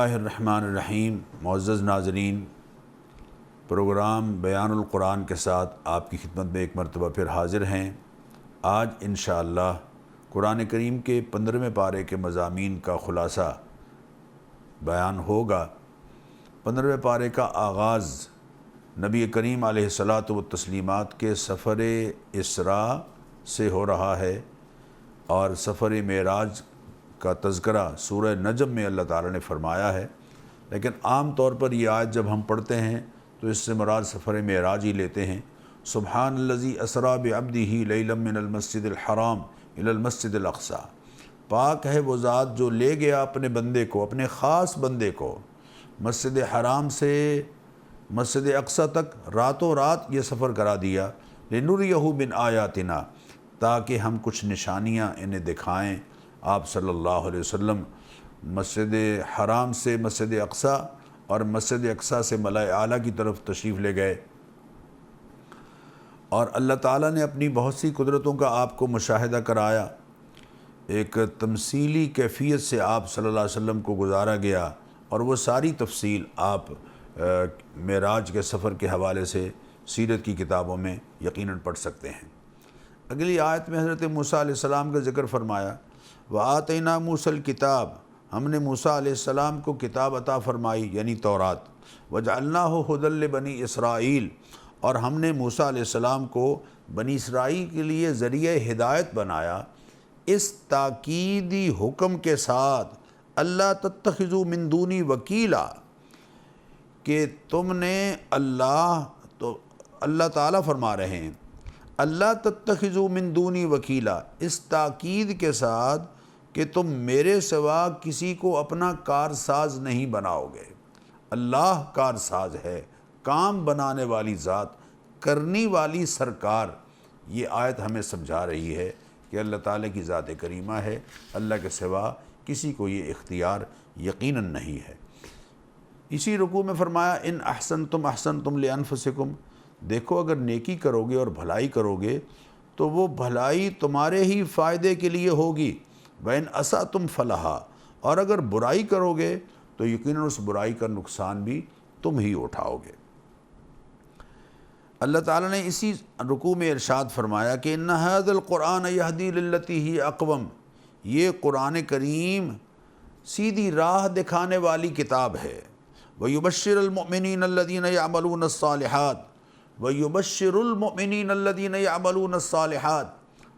اللہ الرحمن الرحیم۔ معزز ناظرین، پروگرام بیان القرآن کے ساتھ آپ کی خدمت میں ایک مرتبہ پھر حاضر ہیں۔ آج انشاءاللہ قرآن کریم کے 15ویں پارے کے مضامین کا خلاصہ بیان ہوگا۔ 15ویں پارے کا آغاز نبی کریم علیہ الصلاۃ والتسلیمات کے سفر اسراء سے ہو رہا ہے، اور سفر معراج کا تذکرہ سورہ نجم میں اللہ تعالیٰ نے فرمایا ہے، لیکن عام طور پر یہ آیت جب ہم پڑھتے ہیں تو اس سے مراد سفر معراج ہی لیتے ہیں۔ سبحان الذی اسریٰ بعبدہ لیلا من المسجد الحرام الی المسجد الاقصیٰ۔ پاک ہے وہ ذات جو لے گیا اپنے بندے کو، اپنے خاص بندے کو، مسجد حرام سے مسجد اقصیٰ تک راتوں رات یہ سفر کرا دیا۔ لنریہ من آیاتنا، تاکہ ہم کچھ نشانیاں انہیں دکھائیں۔ آپ صلی اللہ علیہ وسلم مسجد حرام سے مسجد اقصیٰ اور مسجد اقصیٰ سے ملائے اعلیٰ کی طرف تشریف لے گئے، اور اللہ تعالیٰ نے اپنی بہت سی قدرتوں کا آپ کو مشاہدہ کرایا۔ ایک تمثیلی کیفیت سے آپ صلی اللہ علیہ وسلم کو گزارا گیا، اور وہ ساری تفصیل آپ معراج کے سفر کے حوالے سے سیرت کی کتابوں میں یقیناً پڑھ سکتے ہیں۔ اگلی آیت میں حضرت موسیٰ علیہ السلام کا ذکر فرمایا، وَآتَيْنَا مُوسَى الْكِتَابَ، ہم نے موسیٰ علیہ السلام کو کتاب عطا فرمائی یعنی تورات۔ وَجَعَلْنَاهُ هُدًى لِبَنِي إِسْرَائِيل، اور ہم نے موسیٰ علیہ السلام کو بنی اسرائیل کے لیے ذریعہ ہدایت بنایا، اس تاکیدی حکم کے ساتھ اللہ تتخذوا من دونی وکیلا، کہ تم نے اللہ تعالیٰ فرما رہے ہیں اللہ تتخذوا من دونی وکیلا، اس تاکید کے ساتھ کہ تم میرے سوا کسی کو اپنا کارساز نہیں بناؤ گے۔ اللہ کارساز ہے، کام بنانے والی ذات، کرنی والی سرکار۔ یہ آیت ہمیں سمجھا رہی ہے کہ اللہ تعالیٰ کی ذات کریمہ ہے، اللہ کے سوا کسی کو یہ اختیار یقیناً نہیں ہے۔ اسی رکوع میں فرمایا، ان احسنتم احسنتم لانفسکم، دیکھو اگر نیکی کرو گے اور بھلائی کرو گے تو وہ بھلائی تمہارے ہی فائدے کے لیے ہوگی۔ وَإِنْ أَسَأْتُمْ فَلَهَا، اور اگر برائی کرو گے تو یقیناً اس برائی کا نقصان بھی تم ہی اٹھاؤ گے۔ اللہ تعالیٰ نے اسی رکوع میں ارشاد فرمایا کہ إِنَّ هَذَا الْقُرْآنَ يَهْدِي لِلَّتِي هِيَ أَقْوَمُ، یہ قرآن کریم سیدھی راہ دکھانے والی کتاب ہے۔ وَيُبَشِّرُ الْمُؤْمِنِينَ الَّذِينَ يَعْمَلُونَ الصَّالِحَاتِ، وَيُبَشِّرُ الْمُؤْمِنِينَ الَّذِينَ يَعْمَلُونَ الصَّالِحَاتِ،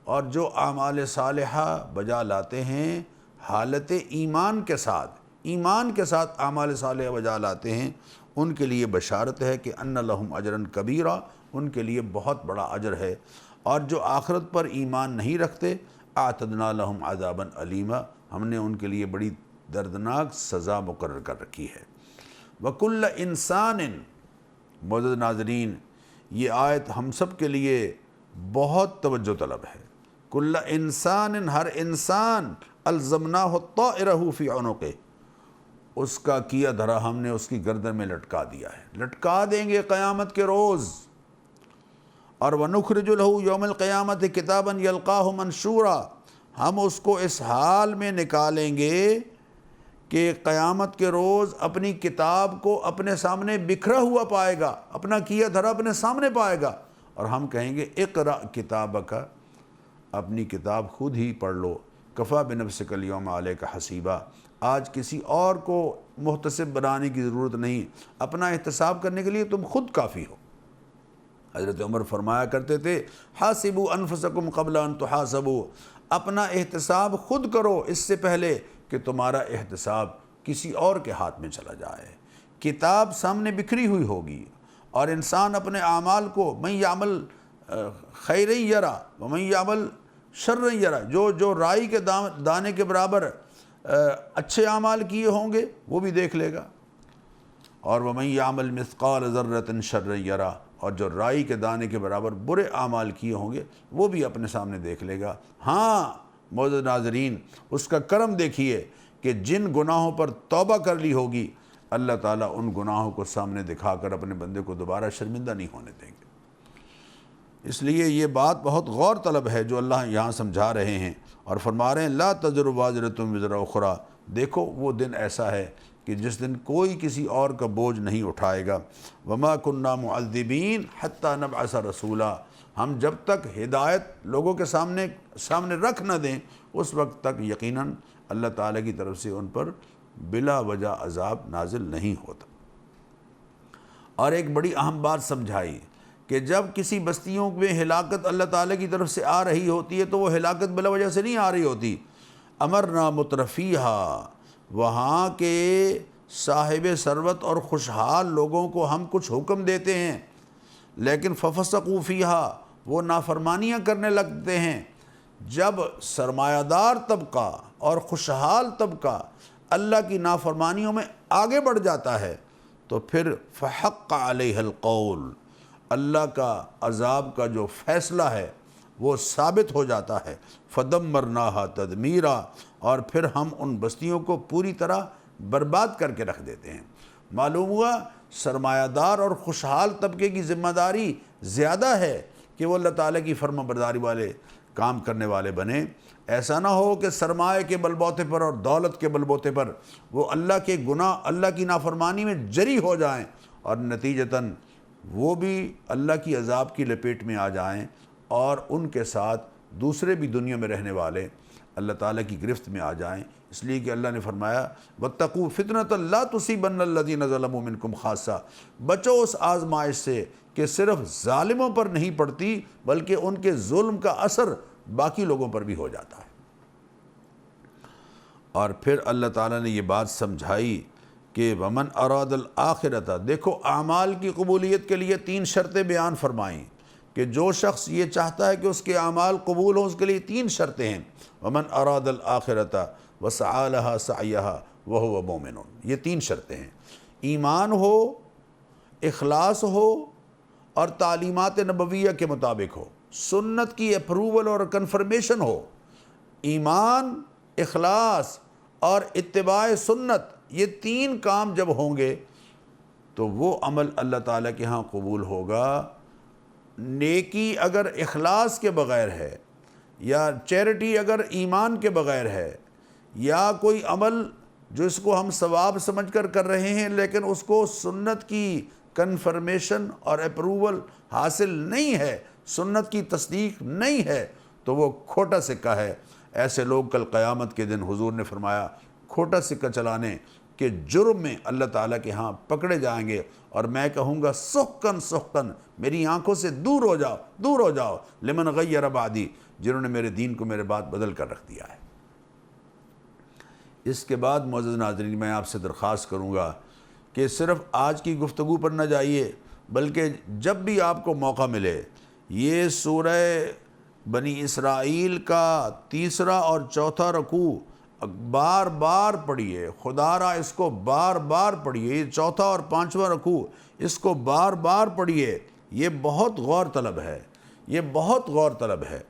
اور جو اعمال صالحہ بجا لاتے ہیں حالت ایمان کے ساتھ، ایمان کے ساتھ اعمال صالحہ بجا لاتے ہیں، ان کے لیے بشارت ہے کہ ان لہم اجرا کبیرا، ان کے لیے بہت بڑا اجر ہے۔ اور جو آخرت پر ایمان نہیں رکھتے، اعتدنا لہم عذابا علیما، ہم نے ان کے لیے بڑی دردناک سزا مقرر کر رکھی ہے۔ وَكُلَّ إِنسَانٍ، معزز ناظرین، یہ آیت ہم سب کے لیے بہت توجہ طلب ہے۔ کل انسان، ہر انسان، الزمناہ طائرہ فی عنقہ، اس کا کیا دھرا ہم نے اس کی گردن میں لٹکا دیا ہے، لٹکا دیں گے قیامت کے روز۔ اور وَنُخْرِجُ لَهُ يَوْمَ الْقِيَامَةِ كِتَابًا يَلْقَاهُ مَنْشُورًا، ہم اس کو اس حال میں نکالیں گے کہ قیامت کے روز اپنی کتاب کو اپنے سامنے بکھرا ہوا پائے گا، اپنا کیا دھرا اپنے سامنے پائے گا، اور ہم کہیں گے اقرأ کتابک، اپنی کتاب خود ہی پڑھ لو، کفیٰ بنفسک اليوم علیک حسیبا، آج کسی اور کو محتسب بنانے کی ضرورت نہیں، اپنا احتساب کرنے کے لیے تم خود کافی ہو۔ حضرت عمر فرمایا کرتے تھے، حاسبوا انفسکم قبل ان تحاسبوا، اپنا احتساب خود کرو اس سے پہلے کہ تمہارا احتساب کسی اور کے ہاتھ میں چلا جائے۔ کتاب سامنے بکھری ہوئی ہوگی، اور انسان اپنے اعمال کو من یعمل خیرا یرا ومن یعمل شرا یرا، جو رائی کے دانے کے برابر اچھے اعمال کیے ہوں گے وہ بھی دیکھ لے گا، اور ومن یعمل مثقال ذرۃ شرا یرا، اور جو رائی کے دانے کے برابر برے اعمال کیے ہوں گے وہ بھی اپنے سامنے دیکھ لے گا۔ ہاں معزز ناظرین، اس کا کرم دیکھیے کہ جن گناہوں پر توبہ کر لی ہوگی، اللہ تعالیٰ ان گناہوں کو سامنے دکھا کر اپنے بندے کو دوبارہ شرمندہ نہیں ہونے دیں گے۔ اس لیے یہ بات بہت غور طلب ہے جو اللہ یہاں سمجھا رہے ہیں، اور فرما رہے ہیں لا تزر وازرۃ وزر اخری، دیکھو وہ دن ایسا ہے کہ جس دن کوئی کسی اور کا بوجھ نہیں اٹھائے گا۔ وما كنا معذبین حتی نبعث رسولا، ہم جب تک ہدایت لوگوں کے سامنے رکھ نہ دیں اس وقت تک یقیناً اللہ تعالیٰ کی طرف سے ان پر بلا وجہ عذاب نازل نہیں ہوتا۔ اور ایک بڑی اہم بات سمجھائی کہ جب کسی بستیوں میں ہلاکت اللہ تعالیٰ کی طرف سے آ رہی ہوتی ہے تو وہ ہلاکت بلا وجہ سے نہیں آ رہی ہوتی۔ امرنا مترفیہا، وہاں کے صاحب ثروت اور خوشحال لوگوں کو ہم کچھ حکم دیتے ہیں، لیکن ففسقوا فیہا، وہ نافرمانیاں کرنے لگتے ہیں۔ جب سرمایہ دار طبقہ اور خوشحال طبقہ اللہ کی نافرمانیوں میں آگے بڑھ جاتا ہے تو پھر فحق علیہ القول، اللہ کا عذاب کا جو فیصلہ ہے وہ ثابت ہو جاتا ہے۔ فدمرناہا تدمیرا، اور پھر ہم ان بستیوں کو پوری طرح برباد کر کے رکھ دیتے ہیں۔ معلوم ہوا سرمایہ دار اور خوشحال طبقے کی ذمہ داری زیادہ ہے کہ وہ اللہ تعالیٰ کی فرما برداری والے کام کرنے والے بنے۔ ایسا نہ ہو کہ سرمایہ کے بل بوتے پر اور دولت کے بل بوتے پر وہ اللہ کے گناہ، اللہ کی نافرمانی میں جری ہو جائیں اور نتیجتاً وہ بھی اللہ کی عذاب کی لپیٹ میں آ جائیں، اور ان کے ساتھ دوسرے بھی دنیا میں رہنے والے اللہ تعالیٰ کی گرفت میں آ جائیں۔ اس لیے کہ اللہ نے فرمایا واتقوا فتنۃ لا تصیبن الذین ظلموا منکم خاصہ، بچو اس آزمائش سے کہ صرف ظالموں پر نہیں پڑتی بلکہ ان کے ظلم کا اثر باقی لوگوں پر بھی ہو جاتا ہے۔ اور پھر اللہ تعالیٰ نے یہ بات سمجھائی کہ ومن اراد الآخرۃ، دیکھو اعمال کی قبولیت کے لیے 3 شرطیں بیان فرمائیں کہ جو شخص یہ چاہتا ہے کہ اس کے اعمال قبول ہوں اس کے لیے 3 شرطیں ہیں۔ ومن اراد الآخرۃ وسعى لها سعيها وهو مؤمن، یہ 3 شرطیں ہیں۔ ایمان ہو، اخلاص ہو، اور تعلیمات نبویہ کے مطابق ہو، سنت کی اپروول اور کنفرمیشن ہو۔ ایمان، اخلاص اور اتباع سنت، یہ 3 کام جب ہوں گے تو وہ عمل اللہ تعالیٰ کے ہاں قبول ہوگا۔ نیکی اگر اخلاص کے بغیر ہے، یا چیریٹی اگر ایمان کے بغیر ہے، یا کوئی عمل جو اس کو ہم ثواب سمجھ کر رہے ہیں لیکن اس کو سنت کی کنفرمیشن اور اپروول حاصل نہیں ہے، سنت کی تصدیق نہیں ہے، تو وہ کھوٹا سکہ ہے۔ ایسے لوگ کل قیامت کے دن حضور نے فرمایا کھوٹا سکہ چلانے کے جرم میں اللہ تعالیٰ کے ہاں پکڑے جائیں گے، اور میں کہوں گا سحقاً سحقاً، میری آنکھوں سے دور ہو جاؤ، دور ہو جاؤ، لمن غیر بعدی، جنہوں نے میرے دین کو میرے بعد بدل کر رکھ دیا ہے۔ اس کے بعد معزز ناظرین میں آپ سے درخواست کروں گا کہ صرف آج کی گفتگو پر نہ جائیے، بلکہ جب بھی آپ کو موقع ملے یہ سورہ بنی اسرائیل کا 3 اور 4 رکوع بار بار پڑھیے، خدا را اس کو بار بار پڑھیے۔ یہ 4 اور 5واں رکوع اس کو بار بار پڑھیے، یہ بہت غور طلب ہے، یہ بہت غور طلب ہے۔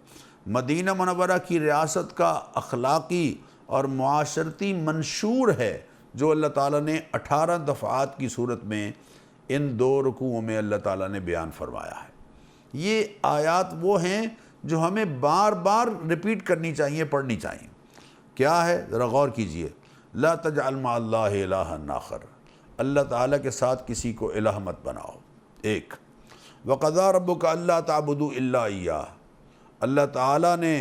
مدینہ منورہ کی ریاست کا اخلاقی اور معاشرتی منشور ہے جو اللہ تعالیٰ نے 18 دفعات کی صورت میں ان 2 رکوعوں میں اللہ تعالیٰ نے بیان فرمایا ہے۔ یہ آیات وہ ہیں جو ہمیں بار بار ریپیٹ کرنی چاہیے، پڑھنی چاہیے۔ کیا ہے؟ ذرا غور کیجئے۔ لا تجعل مع اللہ الہا آخر، اللہ تعالیٰ کے ساتھ کسی کو الہ مت بناؤ۔ 1، وَقَضَىٰ رَبُّكَ أَلَّا تَعْبُدُوا إِلَّا إِيَّاهُ، اللہ تعالیٰ نے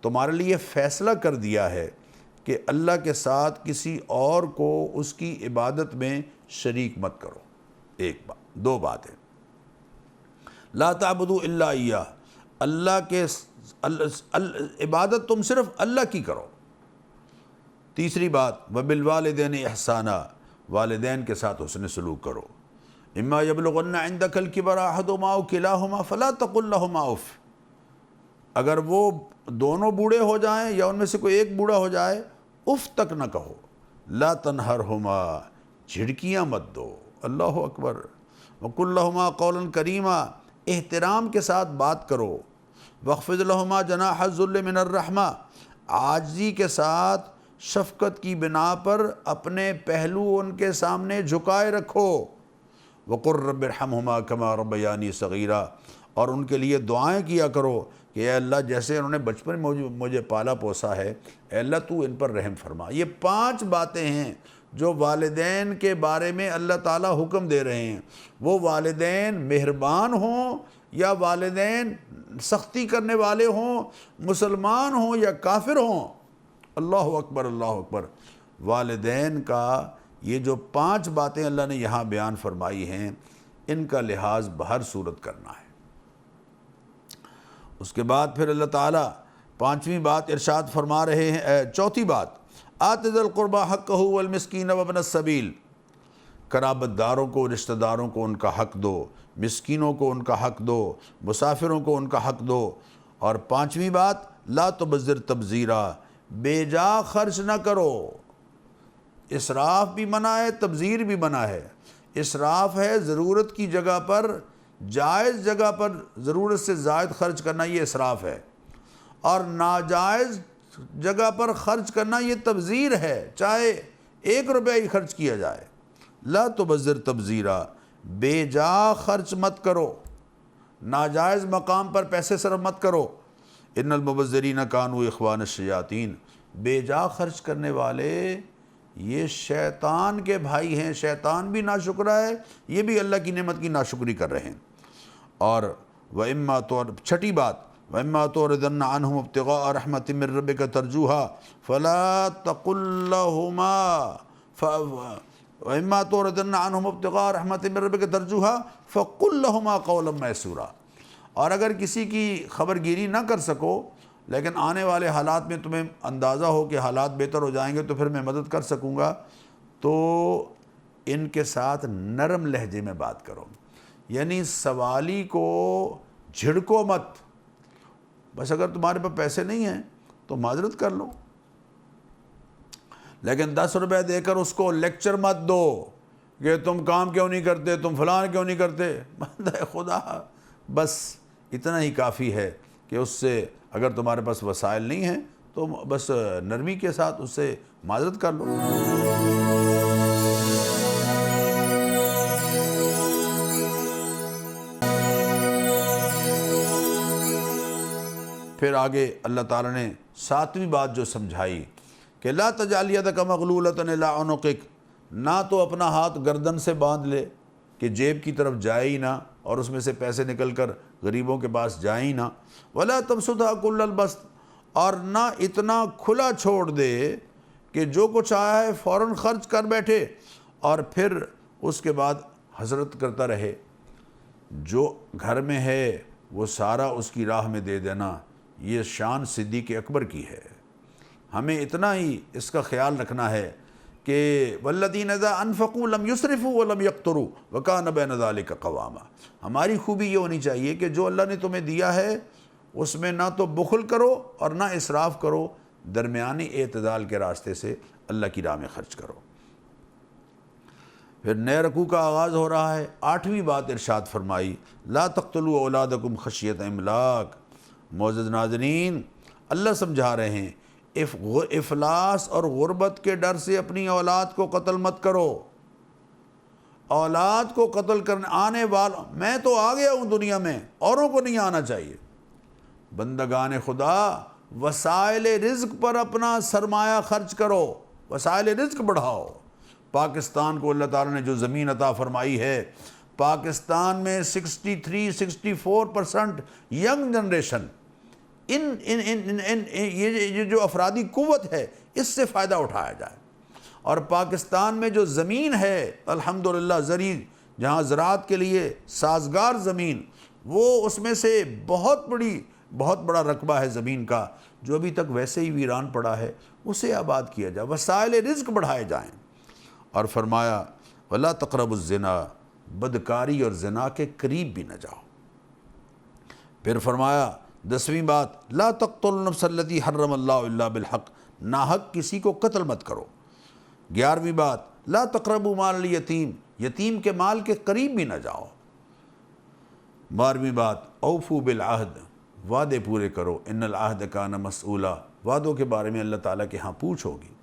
تمہارے لیے فیصلہ کر دیا ہے کہ اللہ کے ساتھ کسی اور کو اس کی عبادت میں شریک مت کرو۔ 1 بات۔ 2 باتیں، لا تعبدوا الا ایاہ، اللہ کے عبادت تم صرف اللہ کی کرو۔ 3 بات، وبالوالدین احسانا، والدین کے ساتھ حسن سلوک کرو۔ اما یبلغن عندک الکبر احدہما او کلاہما فلا تقل لہما اف، اگر وہ دونوں بوڑھے ہو جائیں یا ان میں سے کوئی ایک بوڑھا ہو جائے اف تک نہ کہو۔ لا تنہرہما، جھڑکیاں مت دو۔ اللہ اکبر۔ وقل لہما قولا کریما، احترام کے ساتھ بات کرو۔ واخفض لہما جناح الذل من الرحمہ، عاجزی کے ساتھ شفقت کی بنا پر اپنے پہلو ان کے سامنے جھکائے رکھو۔ وقل رب ارحمہما کما ربیانی صغیرا، اور ان کے لیے دعائیں کیا کرو کہ اے اللہ جیسے انہوں نے بچپن میں مجھے پالا پوسا ہے، اے اللہ تو ان پر رحم فرما۔ یہ 5 باتیں ہیں جو والدین کے بارے میں اللہ تعالیٰ حکم دے رہے ہیں، وہ والدین مہربان ہوں یا والدین سختی کرنے والے ہوں، مسلمان ہوں یا کافر ہوں، اللہ اکبر اللہ اکبر، والدین کا یہ جو 5 باتیں اللہ نے یہاں بیان فرمائی ہیں، ان کا لحاظ بہر صورت کرنا ہے۔ اس کے بعد پھر اللہ تعالیٰ 5ویں بات ارشاد فرما رہے ہیں، 4تھی بات، آت ذی القربی حقہ والمسکین وابن السبیل، قرابت داروں کو، رشتہ داروں کو ان کا حق دو، مسکینوں کو ان کا حق دو، مسافروں کو ان کا حق دو، اور 5ویں بات لا تبذر تبذیرا، بے جا خرچ نہ کرو۔ اسراف بھی منع ہے، تبذیر بھی منع ہے۔ اسراف ہے ضرورت کی جگہ پر، جائز جگہ پر ضرورت سے زائد خرچ کرنا، یہ اسراف ہے، اور ناجائز جگہ پر خرچ کرنا یہ تبذیر ہے، چاہے 1 روپیہ ہی خرچ کیا جائے۔ لا تبذر تبذیرا، بے جا خرچ مت کرو، ناجائز مقام پر پیسے صرف مت کرو۔ ان المبذرین کانوا اخوان الشیاطین، بے جا خرچ کرنے والے یہ شیطان کے بھائی ہیں، شیطان بھی ناشکرا ہے، یہ بھی اللہ کی نعمت کی ناشکری کر رہے ہیں۔ اور وَإِمَّا چھٹی بات، وَإِمَّا تُعْرِضَنَّ عَنْهُمْ ابْتِغَاءَ رَحْمَةٍ مِّن رَّبِّكَ تَرْجُوهَا فَلَا تَقُل لَّهُمَا وَإِمَّا تُعْرِضَنَّ عَنْهُمْ ابْتِغَاءَ رَحْمَةٍ مِّن رَّبِّكَ تَرْجُوهَا فَقُل لَّهُمَا قَوْلًا مَّيْسُورًا، اور اگر کسی کی خبر گیری نہ کر سکو لیکن آنے والے حالات میں تمہیں اندازہ ہو کہ حالات بہتر ہو جائیں گے تو پھر میں مدد کر سکوں گا، تو ان کے ساتھ نرم لہجے میں بات کرو، یعنی سوالی کو جھڑکو مت، بس اگر تمہارے پاس پیسے نہیں ہیں تو معذرت کر لو، لیکن 10 روپے دے کر اس کو لیکچر مت دو کہ تم کام کیوں نہیں کرتے، تم فلان کیوں نہیں کرتے۔ بندہ خدا بس اتنا ہی کافی ہے کہ اس سے اگر تمہارے پاس وسائل نہیں ہیں تو بس نرمی کے ساتھ اس سے معذرت کر لو۔ پھر آگے اللہ تعالیٰ نے 7ویں بات جو سمجھائی کہ لا تجعل یدک مغلولۃ الی عنقک، نہ تو اپنا ہاتھ گردن سے باندھ لے کہ جیب کی طرف جائے ہی نہ اور اس میں سے پیسے نکل کر غریبوں کے پاس جائیں ہی نہ، ولا تبسطھا کل البسط، اور نہ اتنا کھلا چھوڑ دے کہ جو کچھ آیا ہے فوراً خرچ کر بیٹھے اور پھر اس کے بعد حسرت کرتا رہے۔ جو گھر میں ہے وہ سارا اس کی راہ میں دے دینا، یہ شان صدیق اکبر کی ہے۔ ہمیں اتنا ہی اس کا خیال رکھنا ہے کہ والذین اذا انفقوا لم یسرفوا ولم یقتروا وکان بین ذلک قواما، ہماری خوبی یہ ہونی چاہیے کہ جو اللہ نے تمہیں دیا ہے اس میں نہ تو بخل کرو اور نہ اسراف کرو، درمیانی اعتدال کے راستے سے اللہ کی راہ میں خرچ کرو۔ پھر نئے رکوع کا آغاز ہو رہا ہے، 8ویں بات ارشاد فرمائی لا تقتلوا اولادکم خشیۃ املاق۔ معزز ناظرین، اللہ سمجھا رہے ہیں افلاس اور غربت کے ڈر سے اپنی اولاد کو قتل مت کرو۔ اولاد کو قتل کرنے آنے والا، میں تو آ گیا ہوں دنیا میں، اوروں کو نہیں آنا چاہیے۔ بندگان خدا، وسائل رزق پر اپنا سرمایہ خرچ کرو، وسائل رزق بڑھاؤ۔ پاکستان کو اللہ تعالیٰ نے جو زمین عطا فرمائی ہے، پاکستان میں 63-64% ینگ جنریشن، یہ جو افرادی قوت ہے اس سے فائدہ اٹھایا جائے، اور پاکستان میں جو زمین ہے الحمدللہ زرعی، جہاں زراعت کے لیے سازگار زمین، وہ اس میں سے بہت بڑا رقبہ ہے زمین کا جو ابھی تک ویسے ہی ویران پڑا ہے، اسے آباد کیا جائے، وسائل رزق بڑھائے جائیں۔ اور فرمایا وَلَا تَقْرَبُوا الزِّنَا، بدکاری اور زنا کے قریب بھی نہ جاؤ۔ پھر فرمایا 10ویں بات لا تقتلوا النفس التي حرم اللہ الا بالحق، ناحق کسی کو قتل مت کرو۔ 11ویں بات لا تقربوا مال الیتیم، یتیم کے مال کے قریب بھی نہ جاؤ۔ 12ویں بات اوفوا بالعہد، وعدے پورے کرو، ان العہد کان مسئولا، وعدوں کے بارے میں اللہ تعالیٰ کے ہاں پوچھ ہوگی۔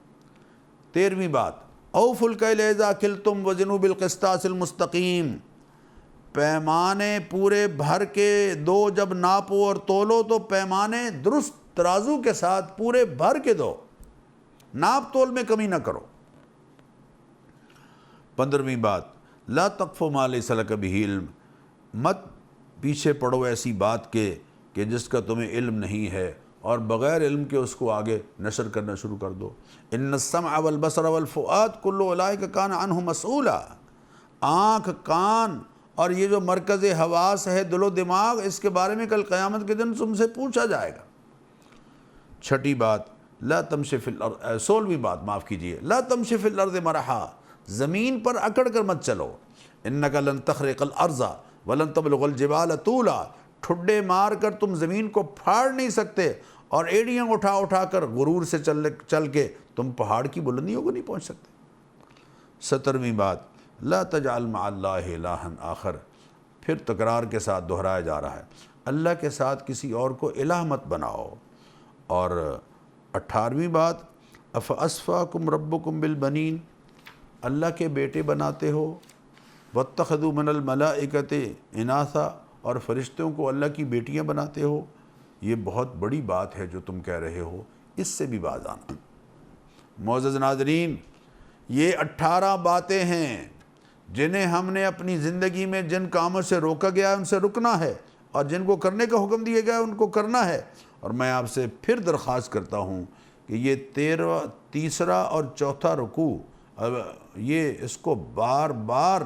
13ویں بات اوفوا الکیل اذا کلتم وزنوا بالقسطاس المستقیم، پیمانے پورے بھر کے دو، جب ناپو اور تولو تو پیمانے درست ترازو کے ساتھ پورے بھر کے دو، ناپ تول میں کمی نہ کرو۔ 15ویں بات، لا تقف ما لیس لک بہ علم، مت پیچھے پڑو ایسی بات کے کہ جس کا تمہیں علم نہیں ہے، اور بغیر علم کے اس کو آگے نشر کرنا شروع کر دو۔ ان السمع والبصر والفؤاد کل اولئک کان عنہ مسئولا، آنکھ، کان اور یہ جو مرکز حواس ہے، دل و دماغ، اس کے بارے میں کل قیامت کے دن تم سے پوچھا جائے گا۔ چھٹی بات، لا تمشی فی الارض، 16ویں بات معاف کیجیے، لا تمشی فی الارض مرحا، زمین پر اکڑ کر مت چلو۔ انک لن تخرق الارض ولن تبلغ الجبال طولا، ٹھڈے مار کر تم زمین کو پھاڑ نہیں سکتے، اور ایڑیاں اٹھا اٹھا کر غرور سے چل کے تم پہاڑ کی بلندیوں کو نہیں پہنچ سکتے۔ 17ویں بات، لا تجعل مع اللہ الہا آخر، پھر تکرار کے ساتھ دہرایا جا رہا ہے، اللہ کے ساتھ کسی اور کو الہ مت بناؤ۔ اور 18ویں بات، افاصفاکم ربکم بالبنین، اللہ کے بیٹے بناتے ہو، واتخذوا من الملائکۃ اناثا، اور فرشتوں کو اللہ کی بیٹیاں بناتے ہو، یہ بہت بڑی بات ہے جو تم کہہ رہے ہو، اس سے بھی باز آنا۔ معزز ناظرین، یہ 18 باتیں ہیں جنہیں ہم نے اپنی زندگی میں جن کاموں سے روکا گیا ہے ان سے رکنا ہے، اور جن کو کرنے کا حکم دیا گیا ہے ان کو کرنا ہے۔ اور میں آپ سے پھر درخواست کرتا ہوں کہ یہ تیسرا اور چوتھا رکوع، یہ اس کو بار بار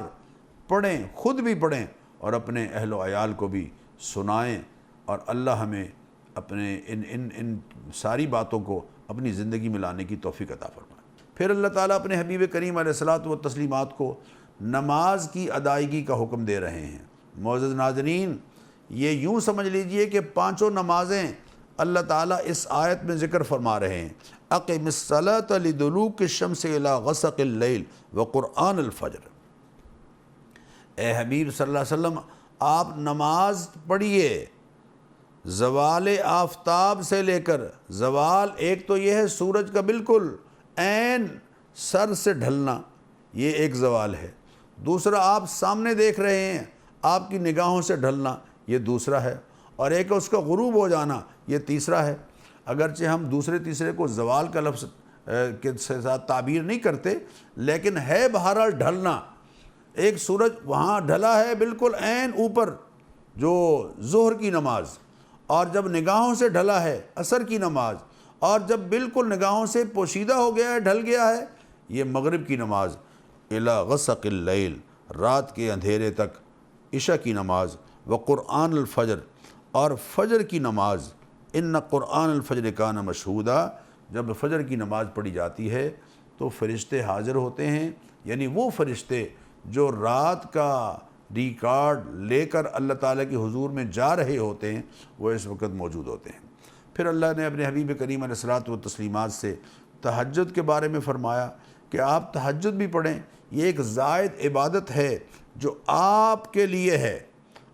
پڑھیں، خود بھی پڑھیں اور اپنے اہل و عیال کو بھی سنائیں، اور اللہ ہمیں اپنے ان ساری باتوں کو اپنی زندگی میں لانے کی توفیق عطا فرمائے۔ پھر اللہ تعالیٰ اپنے حبیب کریم علیہ الصلاۃ والتسلیمات کو نماز کی ادائیگی کا حکم دے رہے ہیں۔ معزز ناظرین، یہ یوں سمجھ لیجئے کہ 5 نمازیں اللہ تعالیٰ اس آیت میں ذکر فرما رہے ہیں، اقم الصلاۃ لدلوک الشمس الی غسق اللیل وقرآن الفجر۔ اے حبیب صلی اللہ علیہ وسلم، آپ نماز پڑھیے زوال آفتاب سے لے کر زوال، ایک تو یہ ہے سورج کا بالکل عین سر سے ڈھلنا، یہ ایک زوال ہے، دوسرا آپ سامنے دیکھ رہے ہیں، آپ کی نگاہوں سے ڈھلنا، یہ دوسرا ہے، اور ایک اس کا غروب ہو جانا، یہ تیسرا ہے۔ اگرچہ ہم دوسرے تیسرے کو زوال کا لفظ کے ساتھ تعبیر نہیں کرتے، لیکن ہے بہرحال ڈھلنا۔ ایک سورج وہاں ڈھلا ہے بالکل عین اوپر، جو ظہر کی نماز، اور جب نگاہوں سے ڈھلا ہے عصر کی نماز، اور جب بالکل نگاہوں سے پوشیدہ ہو گیا ہے، ڈھل گیا ہے، یہ مغرب کی نماز، الی غسق اللیل، رات کے اندھیرے تک، عشاء کی نماز، وقرآن الفجر، اور فجر کی نماز، ان قرآن الفجر کان مشہودا، جب فجر کی نماز پڑھی جاتی ہے تو فرشتے حاضر ہوتے ہیں، یعنی وہ فرشتے جو رات کا ریکارڈ لے کر اللہ تعالیٰ کی حضور میں جا رہے ہوتے ہیں، وہ اس وقت موجود ہوتے ہیں۔ پھر اللہ نے اپنے حبیب کریم علیہ الصلاۃ والتسلیمات سے تہجد کے بارے میں فرمایا کہ آپ تہجد بھی پڑھیں، یہ ایک زائد عبادت ہے جو آپ کے لیے ہے۔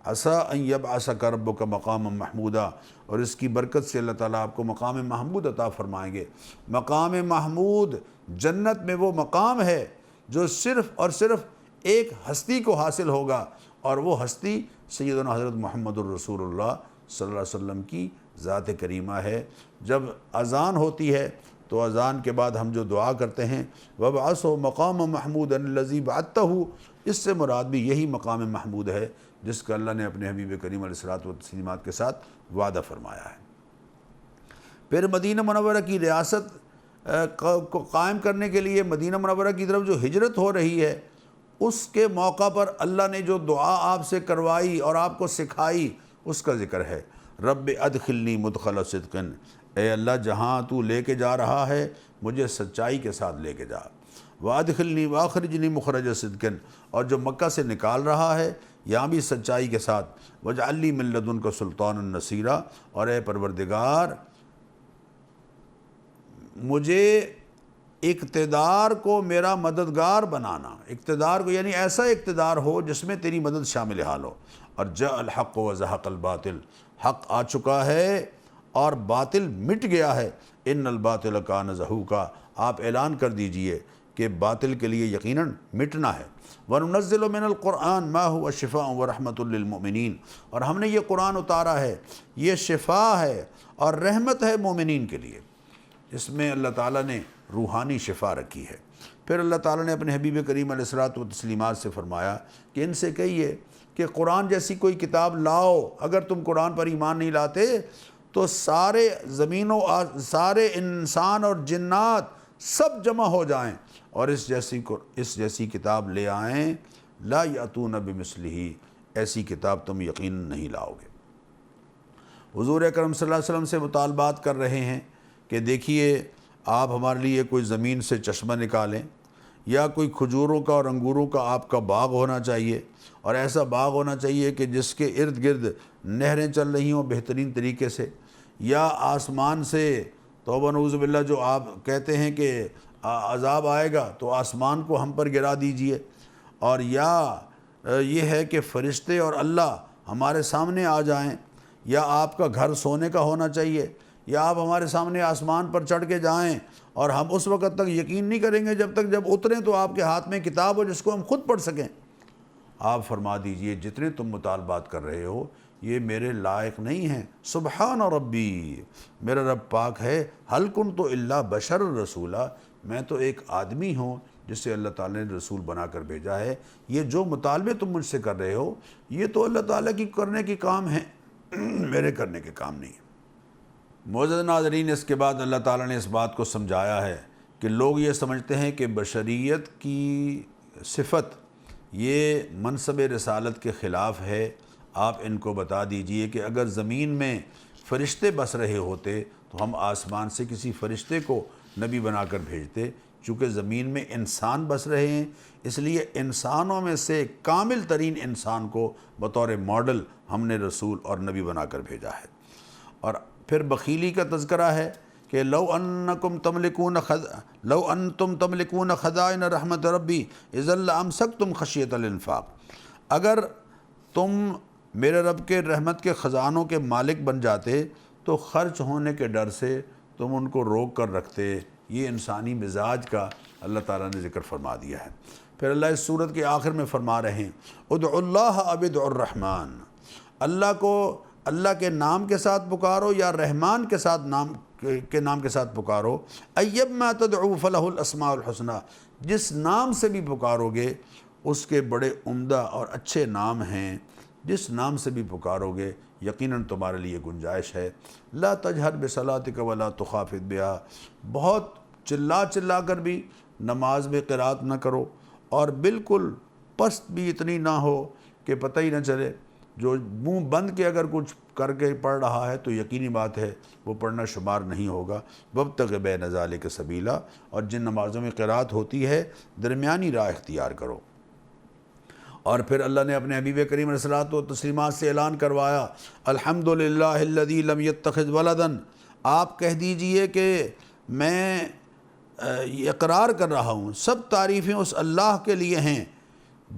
عسیٰ ان یبعثک ربک مقاما محمودا، اور اس کی برکت سے اللہ تعالیٰ آپ کو مقام محمود عطا فرمائیں گے۔ مقام محمود جنت میں وہ مقام ہے جو صرف اور صرف ایک ہستی کو حاصل ہوگا، اور وہ ہستی سیدنا حضرت محمد الرسول اللہ صلی اللہ علیہ وسلم کی ذات کریمہ ہے۔ جب اذان ہوتی ہے تو اذان کے بعد ہم جو دعا کرتے ہیں، وَابْعَثْهُ مَقَامًا مَحْمُودًا الَّذِي بَعَثْتَهُ، اس سے مراد بھی یہی مقام محمود ہے جس کا اللہ نے اپنے حبیب کریم علیہ الصلاۃ والتسلیمات کے ساتھ وعدہ فرمایا ہے۔ پھر مدینہ منورہ کی ریاست کو قائم کرنے کے لیے مدینہ منورہ کی طرف جو ہجرت ہو رہی ہے، اس کے موقع پر اللہ نے جو دعا آپ سے کروائی اور آپ کو سکھائی، اس کا ذکر ہے۔ رب ادخلنی مدخل صدق، اے اللہ جہاں تو لے کے جا رہا ہے مجھے سچائی کے ساتھ لے کے جا۔ وادخلنی واخرجنی مخرج صدق، اور جو مکہ سے نکال رہا ہے یہاں بھی سچائی کے ساتھ۔ واجعل لی من لدنک سلطانا نصیرا، اور اے پروردگار مجھے اقتدار کو میرا مددگار بنانا، اقتدار کو یعنی ایسا اقتدار ہو جس میں تیری مدد شامل حال ہو۔ اور جاء الحق وزہق الباطل، حق آ چکا ہے اور باطل مٹ گیا ہے۔ ان الباطل کان زہوقا، آپ اعلان کر دیجئے کہ باطل کے لیے یقیناً مٹنا ہے۔ وَنُنَزِّلُ مِنَ الْقُرْآنِ مَا هُوَ شِفَاءٌ وَرَحْمَةٌ لِّلْمُؤْمِنِينَ، اور ہم نے یہ قرآن اتارا ہے، یہ شفا ہے اور رحمت ہے مومنین کے لیے، اس میں اللہ تعالیٰ نے روحانی شفا رکھی ہے۔ پھر اللہ تعالیٰ نے اپنے حبیب کریم علیہ الصلوۃ والتسلیمات سے فرمایا کہ ان سے کہیے کہ قرآن جیسی کوئی کتاب لاؤ، اگر تم قرآن پر ایمان نہیں لاتے تو سارے سارے انسان اور جنات سب جمع ہو جائیں اور اس جیسی کتاب لے آئیں، لا یاتون بمثلہ، ایسی کتاب تم یقیناً نہیں لاؤ گے۔ حضور اکرم صلی اللہ علیہ وسلم سے مطالبات کر رہے ہیں کہ دیکھیے آپ ہمارے لیے کوئی زمین سے چشمہ نکالیں، یا کوئی کھجوروں کا اور انگوروں کا آپ کا باغ ہونا چاہیے، اور ایسا باغ ہونا چاہیے کہ جس کے ارد گرد نہریں چل رہی ہوں بہترین طریقے سے، یا آسمان سے توبہ نعوذ باللہ جو آپ کہتے ہیں کہ عذاب آئے گا تو آسمان کو ہم پر گرا دیجئے، اور یا یہ ہے کہ فرشتے اور اللہ ہمارے سامنے آ جائیں، یا آپ کا گھر سونے کا ہونا چاہیے، یا آپ ہمارے سامنے آسمان پر چڑھ کے جائیں اور ہم اس وقت تک یقین نہیں کریں گے جب اتریں تو آپ کے ہاتھ میں کتاب ہو جس کو ہم خود پڑھ سکیں۔ آپ فرما دیجئے جتنے تم مطالبات کر رہے ہو یہ میرے لائق نہیں ہیں، سبحان ربی، میرا رب پاک ہے، حل کنت الا بشر رسولا، میں تو ایک آدمی ہوں جسے اللہ تعالیٰ نے رسول بنا کر بھیجا ہے، یہ جو مطالبے تم مجھ سے کر رہے ہو یہ تو اللہ تعالیٰ کی کرنے کے کام ہیں، میرے کرنے کے کام نہیں ہیں۔ معزز ناظرین، اس کے بعد اللہ تعالیٰ نے اس بات کو سمجھایا ہے کہ لوگ یہ سمجھتے ہیں کہ بشریت کی صفت یہ منصب رسالت کے خلاف ہے۔ آپ ان کو بتا دیجئے کہ اگر زمین میں فرشتے بس رہے ہوتے تو ہم آسمان سے کسی فرشتے کو نبی بنا کر بھیجتے، چونکہ زمین میں انسان بس رہے ہیں، اس لیے انسانوں میں سے کامل ترین انسان کو بطور ماڈل ہم نے رسول اور نبی بنا کر بھیجا ہے۔ اور پھر بخیلی کا تذکرہ ہے کہ لو انتم تملکون خزائن رحمت ربی اذا لامسکتم خشیۃ الانفاق، اگر تم میرے رب کے رحمت کے خزانوں کے مالک بن جاتے تو خرچ ہونے کے ڈر سے تم ان کو روک کر رکھتے۔ یہ انسانی مزاج کا اللہ تعالیٰ نے ذکر فرما دیا ہے۔ پھر اللہ اس سورت کے آخر میں فرما رہے ہیں ادعوا اللہ او ادعوا الرحمن، اللہ کو اللہ کے نام کے ساتھ پکارو یا رحمان کے ساتھ نام کے ساتھ پکارو، ایما تدعو فلہ الاسماء الحسنی، جس نام سے بھی پکارو گے اس کے بڑے عمدہ اور اچھے نام ہیں، جس نام سے بھی پکارو گے یقیناً تمہارے لیے گنجائش ہے۔ لا تجہر بصلاتک ولا تخافت بہا، بہت چلا کر بھی نماز میں قرات نہ کرو، اور بالکل پست بھی اتنی نہ ہو کہ پتہ ہی نہ چلے، جو منہ بند کے اگر کچھ کر کے پڑھ رہا ہے تو یقینی بات ہے وہ پڑھنا شمار نہیں ہوگا۔ وابتغ بین ذالک سبیلا، اور جن نمازوں میں قرات ہوتی ہے درمیانی راہ اختیار کرو۔ اور پھر اللہ نے اپنے حبیب کریم علیہ الصلوۃ والتسلیمات سے اعلان کروایا الحمدللہ الذی لم یتخذ ولدا، آپ کہہ دیجئے کہ میں اقرار کر رہا ہوں سب تعریفیں اس اللہ کے لیے ہیں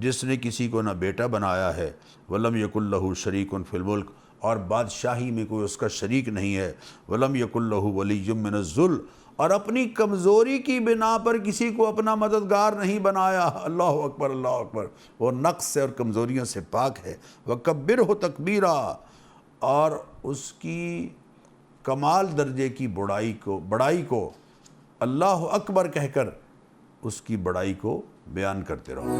جس نے کسی کو نہ بیٹا بنایا ہے، ولم یکن لہ شریک فی الملک، اور بادشاہی میں کوئی اس کا شریک نہیں ہے، ولم یکن لہ ولی من الذل، اور اپنی کمزوری کی بنا پر کسی کو اپنا مددگار نہیں بنایا۔ اللہ اکبر، اللہ اکبر، وہ نقص سے اور کمزوریوں سے پاک ہے۔ وکبرہ تکبیرا، اور اس کی کمال درجے کی بڑائی کو اللہ اکبر کہہ کر اس کی بڑائی کو بیان کرتے رہو۔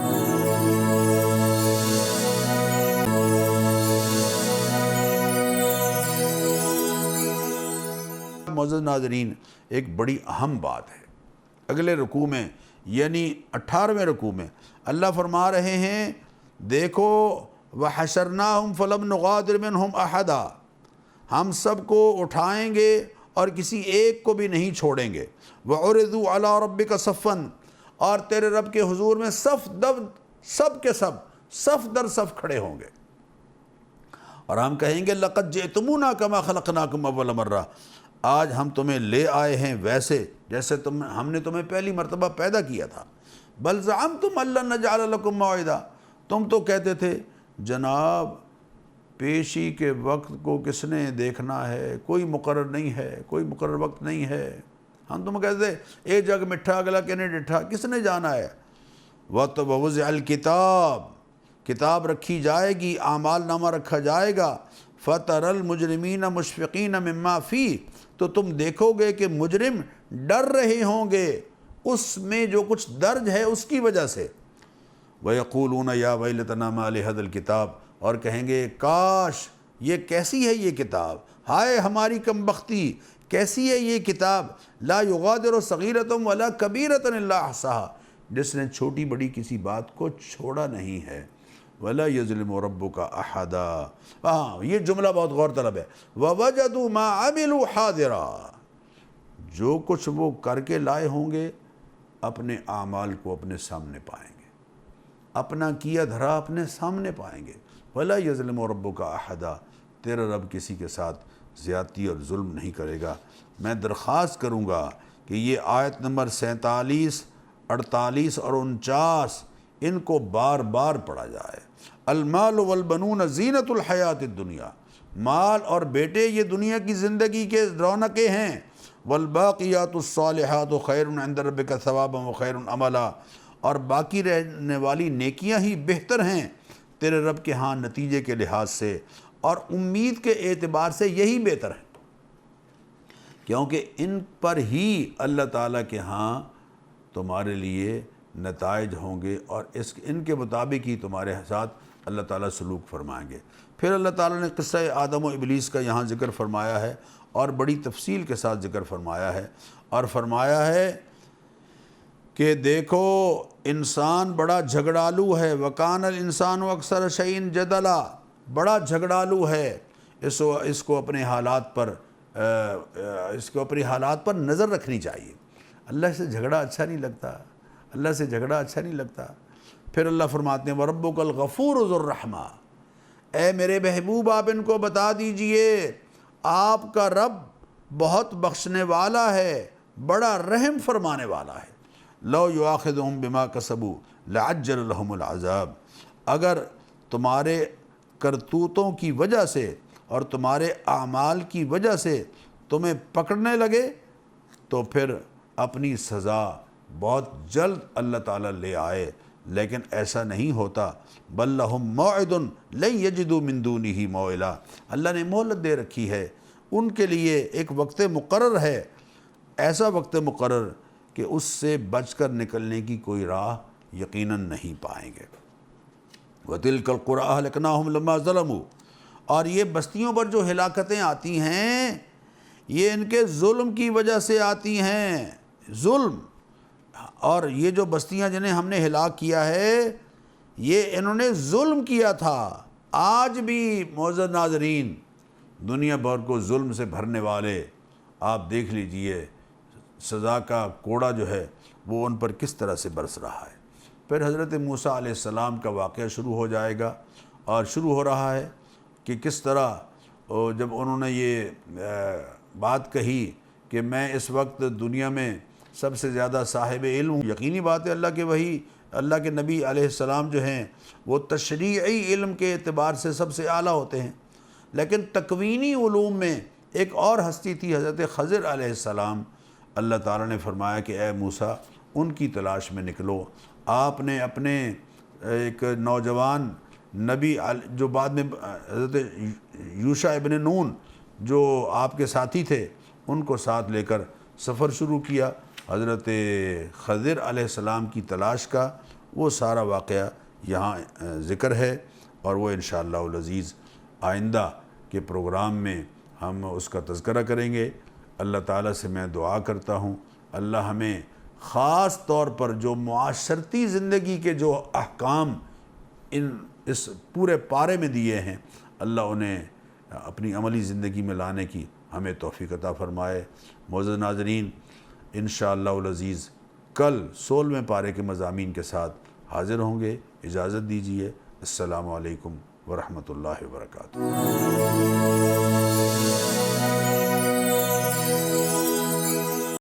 معزز ناظرین، ایک بڑی اہم بات ہے اگلے رکوع میں، یعنی 18ویں رکوع میں اللہ فرما رہے ہیں دیکھو وحشرناہم فلم نغادر منہم احدا، ہم سب کو اٹھائیں گے اور کسی ایک کو بھی نہیں چھوڑیں گے، وعرضوا علی ربک صفا، اور تیرے رب کے حضور میں سب کے سب صف در صف کھڑے ہوں گے، اور ہم کہیں گے لقد جئتمونا کما خلقناکم اول مرہ، آج ہم تمہیں لے آئے ہیں ویسے جیسے ہم نے تمہیں پہلی مرتبہ پیدا کیا تھا۔ بل زعمتم ان لن نجعل لکم موعدا، تم تو کہتے تھے جناب پیشی کے وقت کو کس نے دیکھنا ہے، کوئی مقرر نہیں ہے، کوئی مقرر وقت نہیں ہے، ہم تم کہتے تھے اے جگ مٹھا اگلا کہنے ڈٹھا، کس نے جانا ہے۔ وَوَضِعَ الْكِتَابِ، کتاب رکھی جائے گی، اعمال نامہ رکھا جائے گا، فَتَرَى الْمُجْرِمِينَ مُشْفِقِينَ مِمَّا فِيهِ، تو تم دیکھو گے کہ مجرم ڈر رہے ہوں گے اس میں جو کچھ درج ہے اس کی وجہ سے۔ وَيَقُولُونَ يَا وَيْلَتَنَا مَا لِهَذَا الْكِتَابِ، اور کہیں گے کاش یہ کیسی ہے یہ کتاب، ہائے ہماری کم بختی، کیسی ہے یہ کتاب، لا یغادر صغیرۃ ولا کبیرۃ الا احصاها، جس نے چھوٹی بڑی کسی بات کو چھوڑا نہیں ہے، ولا یظلم ربک احدا۔ ہاں یہ جملہ بہت غور طلب ہے، ووجدوا ما عملوا حاضرا، جو کچھ وہ کر کے لائے ہوں گے اپنے اعمال کو اپنے سامنے پائیں گے، اپنا کیا دھرا اپنے سامنے پائیں گے۔ ولا یظلم ربک احدا، تیرا رب کسی کے ساتھ زیادتی اور ظلم نہیں کرے گا۔ میں درخواست کروں گا کہ یہ آیت نمبر 47، 48 اور 49 ان کو بار بار پڑھا جائے۔ المال والبنون زینت الحیات الدنیا، مال اور بیٹے یہ دنیا کی زندگی کے رونقیں ہیں۔ والباقیات الصالحات خیر عند ربک ثوابا وخیر عملا، اور باقی رہنے والی نیکیاں ہی بہتر ہیں تیرے رب کے ہاں نتیجے کے لحاظ سے، اور امید کے اعتبار سے یہی بہتر ہے، کیونکہ ان پر ہی اللہ تعالیٰ کے ہاں تمہارے لیے نتائج ہوں گے، اور ان کے مطابق ہی تمہارے ساتھ اللہ تعالیٰ سلوک فرمائیں گے۔ پھر اللہ تعالیٰ نے قصہ آدم و ابلیس کا یہاں ذکر فرمایا ہے، اور بڑی تفصیل کے ساتھ ذکر فرمایا ہے، اور فرمایا ہے کہ دیکھو انسان بڑا جھگڑالو ہے، وَكَانَ الْإِنسَانُ أَكْثَرَ شَيْءٍ جَدَلًا، بڑا جھگڑالو ہے، اس کو اپنے حالات پر نظر رکھنی چاہیے۔ اللہ سے جھگڑا اچھا نہیں لگتا، اللہ سے جھگڑا اچھا نہیں لگتا۔ پھر اللہ فرماتے ہیں وَرَبُّكَ الْغَفُورُ ذُو الرَّحْمَةِ، اے میرے محبوب آپ ان کو بتا دیجئے آپ کا رب بہت بخشنے والا ہے، بڑا رحم فرمانے والا ہے۔ لَوْ يُؤَاخِذُهُمْ بِمَا كَسَبُوا لَعَجَّلَ لَهُمُ الْعَذَابَ، اگر تمہارے کرتوتوں کی وجہ سے اور تمہارے اعمال کی وجہ سے تمہیں پکڑنے لگے تو پھر اپنی سزا بہت جلد اللہ تعالیٰ لے آئے، لیکن ایسا نہیں ہوتا۔ بل لہم موعد لن یجدوا من دونہ موئلا، اللہ نے مہلت دے رکھی ہے ان کے لیے، ایک وقت مقرر ہے، ایسا وقت مقرر کہ اس سے بچ کر نکلنے کی کوئی راہ یقیناً نہیں پائیں گے۔ وَتِلْكَ الْقُرَىٰ أَهْلَكْنَاهُمْ لَمَّا ظَلَمُوا، اور یہ بستیوں پر جو ہلاکتیں آتی ہیں یہ ان کے ظلم کی وجہ سے آتی ہیں، ظلم، اور یہ جو بستیاں جنہیں ہم نے ہلاک کیا ہے یہ انہوں نے ظلم کیا تھا۔ آج بھی معزز ناظرین دنیا بھر کو ظلم سے بھرنے والے آپ دیکھ لیجئے، سزا کا کوڑا جو ہے وہ ان پر کس طرح سے برس رہا ہے۔ پھر حضرت موسیٰ علیہ السلام کا واقعہ شروع ہو جائے گا، اور شروع ہو رہا ہے کہ کس طرح جب انہوں نے یہ بات کہی کہ میں اس وقت دنیا میں سب سے زیادہ صاحب علم ہوں، یقینی بات ہے اللہ کے نبی علیہ السلام جو ہیں وہ تشریعی علم کے اعتبار سے سب سے اعلیٰ ہوتے ہیں، لیکن تکوینی علوم میں ایک اور ہستی تھی حضرت خضر علیہ السلام۔ اللہ تعالیٰ نے فرمایا کہ اے موسیٰ ان کی تلاش میں نکلو۔ آپ نے اپنے ایک نوجوان نبی جو بعد میں حضرت یوشع ابن نون جو آپ کے ساتھی تھے ان کو ساتھ لے کر سفر شروع کیا حضرت خضر علیہ السلام کی تلاش کا۔ وہ سارا واقعہ یہاں ذکر ہے، اور وہ انشاءاللہ العزیز آئندہ کے پروگرام میں ہم اس کا تذکرہ کریں گے۔ اللہ تعالیٰ سے میں دعا کرتا ہوں اللہ ہمیں خاص طور پر جو معاشرتی زندگی کے جو احکام اس پورے پارے میں دیے ہیں اللہ انہیں اپنی عملی زندگی میں لانے کی ہمیں توفیق عطا فرمائے۔ معزز ناظرین انشاءاللہ العزیز کل 16ویں پارے کے مضامین کے ساتھ حاضر ہوں گے۔ اجازت دیجیے، السلام علیکم ورحمۃ اللہ وبرکاتہ۔